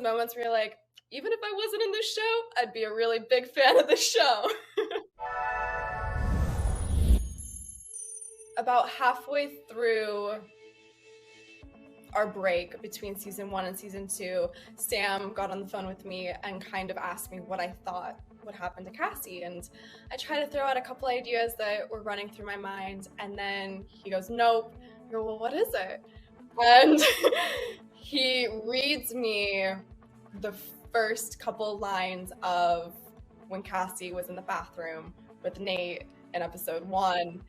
Moments where you're like, even if I wasn't in this show, I'd be a really big fan of the show. About halfway through our break between season 1 and season 2, Sam got on the phone with me and kind of asked me what I thought would happen to Cassie. And I tried to throw out a couple ideas that were running through my mind. And then he goes, nope. I go, well, what is it? And he reads me the first couple lines of when Cassie was in the bathroom with Nate in episode 1,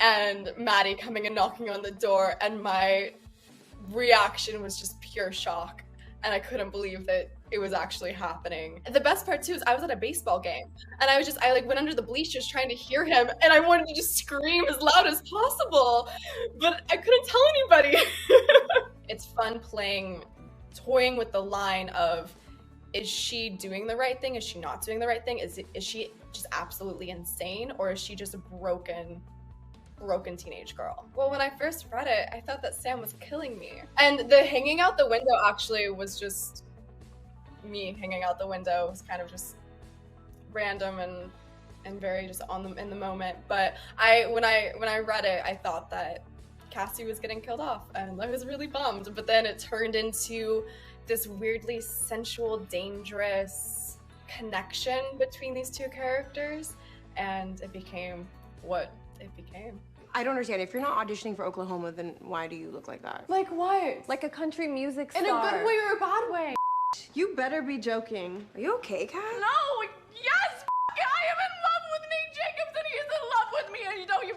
and Maddie coming and knocking on the door, and my reaction was just pure shock, and I couldn't believe that it was actually happening. The best part too is I was at a baseball game, and I went under the bleachers trying to hear him, and I wanted to just scream as loud as possible, but I couldn't tell anybody. It's fun toying with the line of, is she doing the right thing? Is she not doing the right thing? Is she just absolutely insane, or is she just a broken teenage girl? Well, when I first read it, I thought that Sam was killing me. And the hanging out the window actually was just me hanging out the window. It was kind of just random and very just in the moment. But when I read it, I thought that Cassie was getting killed off, and I was really bummed. But then it turned into this weirdly sensual, dangerous connection between these two characters, and it became what it became. I don't understand. If you're not auditioning for Oklahoma, then why do you look like that? Like what? Like a country music star. In a good way or a bad way? You better be joking. Are you okay, Kat? No! Yes! I am in love with Nate Jacobs, and he is in love with me, and you know you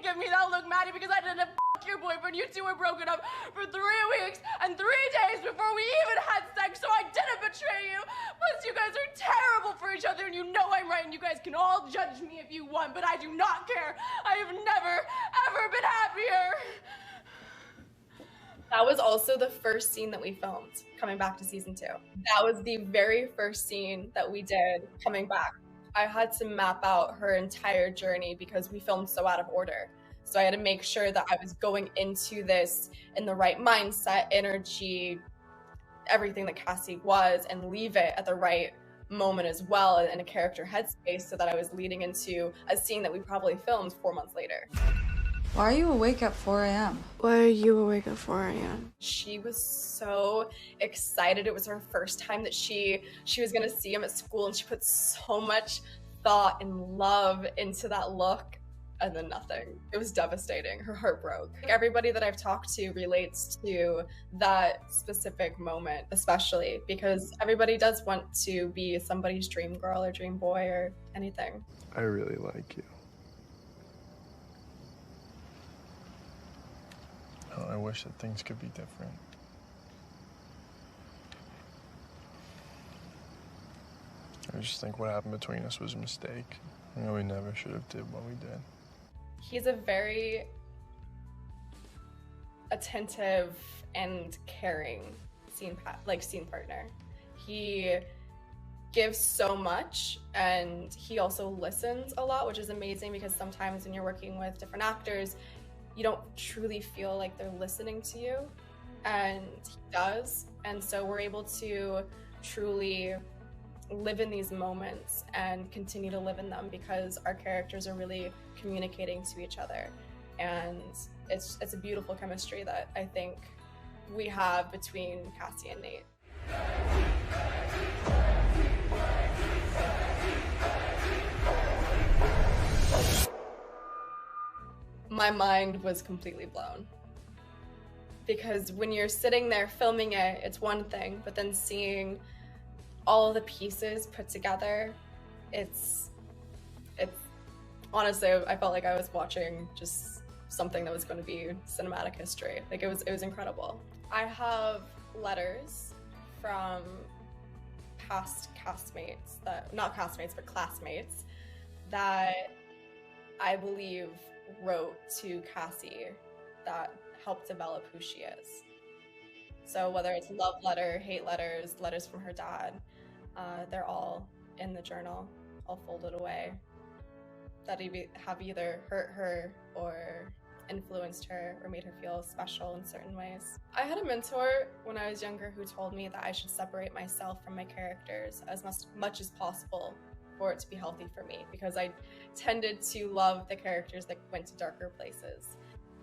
give me that look, Maddie, because I didn't your boyfriend. You two were broken up for 3 weeks and 3 days before we even had sex, so I didn't betray you. Plus, you guys are terrible for each other, and you know I'm right, and you guys can all judge me if you want, but I do not care. I have never, ever been happier. That was also the first scene that we filmed coming back to season 2. That was the very first scene that we did coming back. I had to map out her entire journey because we filmed so out of order. So I had to make sure that I was going into this in the right mindset, energy, everything that Cassie was, and leave it at the right moment as well in a character headspace, so that I was leading into a scene that we probably filmed 4 months later. Why are you awake at 4 a.m.? Why are you awake at 4 a.m.? She was so excited. It was her first time that she was gonna see him at school, and she put so much thought and love into that look. And then nothing. It was devastating. Her heart broke. Everybody that I've talked to relates to that specific moment, especially because everybody does want to be somebody's dream girl or dream boy or anything. I really like you. Oh, I wish that things could be different. I just think what happened between us was a mistake. You know, we never should have did what we did. He's a very attentive and caring scene partner. He gives so much, and he also listens a lot, which is amazing because sometimes when you're working with different actors, you don't truly feel like they're listening to you, and he does. And so we're able to truly live in these moments and continue to live in them because our characters are really communicating to each other, and it's a beautiful chemistry that I think we have between Cassie and Nate. My mind was completely blown because when you're sitting there filming it, it's one thing, but then seeing all of the pieces put together, it's honestly, I felt like I was watching just something that was going to be cinematic history. Like it was incredible. I have letters from past castmates not castmates, but classmates that I believe wrote to Cassie that helped develop who she is. So whether it's love letter, hate letters, letters from her dad, they're all in the journal, all folded away, that have either hurt her or influenced her or made her feel special in certain ways. I had a mentor when I was younger who told me that I should separate myself from my characters as much as possible for it to be healthy for me, because I tended to love the characters that went to darker places,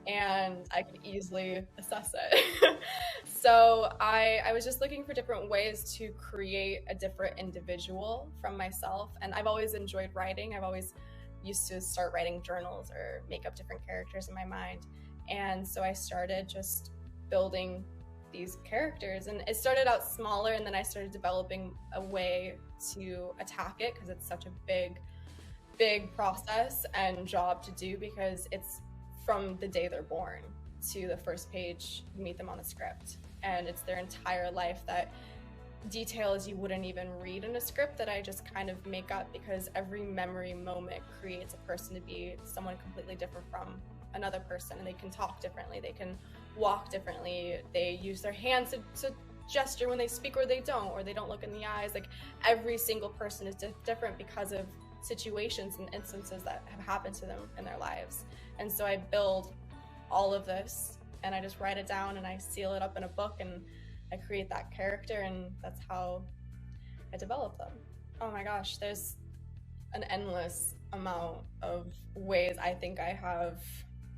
and I could easily assess it. So I was just looking for different ways to create a different individual from myself, and I've always enjoyed writing. I've always used to start writing journals or make up different characters in my mind, and so I started just building these characters, and it started out smaller, and then I started developing a way to attack it, because it's such a big process and job to do, because it's from the day they're born to the first page you meet them on a script, and it's their entire life, that details you wouldn't even read in a script that I just kind of make up, because every memory moment creates a person to be someone completely different from another person, and they can talk differently, they can walk differently, they use their hands to gesture when they speak, or they don't look in the eyes. Like, every single person is different because of situations and instances that have happened to them in their lives. And so I build all of this, and I just write it down, and I seal it up in a book, and I create that character, and that's how I develop them. Oh my gosh, there's an endless amount of ways I think I have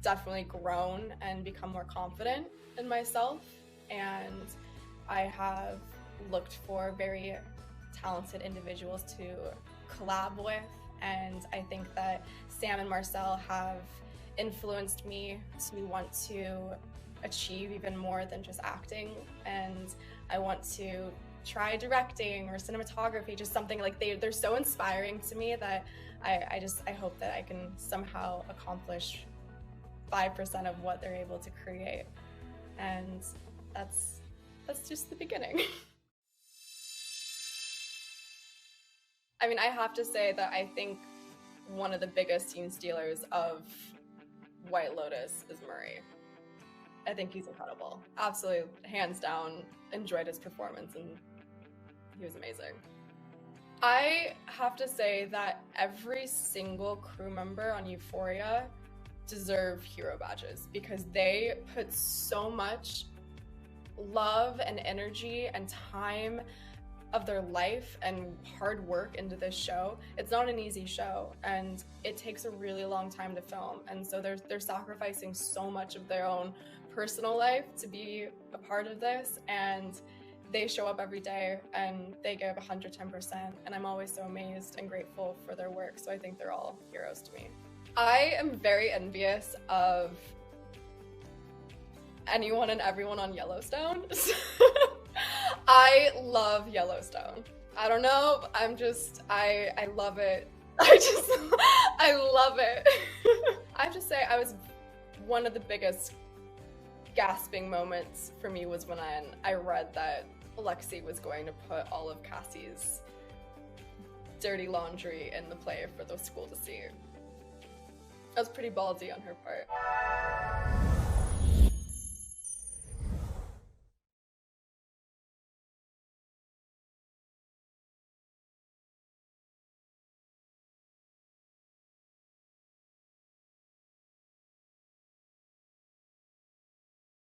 definitely grown and become more confident in myself, and I have looked for very talented individuals to collab with, and I think that Sam and Marcel have influenced me to want to achieve even more than just acting, and I want to try directing or cinematography, just something like they're so inspiring to me that I hope that I can somehow accomplish 5% of what they're able to create, and that's just the beginning. I mean, I have to say that I think one of the biggest scene stealers of White Lotus is Murray. I think he's incredible. Absolutely, hands down, enjoyed his performance, and he was amazing. I have to say that every single crew member on Euphoria deserve hero badges, because they put so much love and energy and time of their life and hard work into this show. It's not an easy show, and it takes a really long time to film, and so they're sacrificing so much of their own personal life to be a part of this, and they show up every day and they give 110%, and I'm always so amazed and grateful for their work. So I think they're all heroes to me. I am very envious of anyone and everyone on Yellowstone. I love Yellowstone. I don't know, I love it. I love it. I have to say, one of the biggest gasping moments for me was when I read that Lexi was going to put all of Cassie's dirty laundry in the play for the school to see. That was pretty ballsy on her part.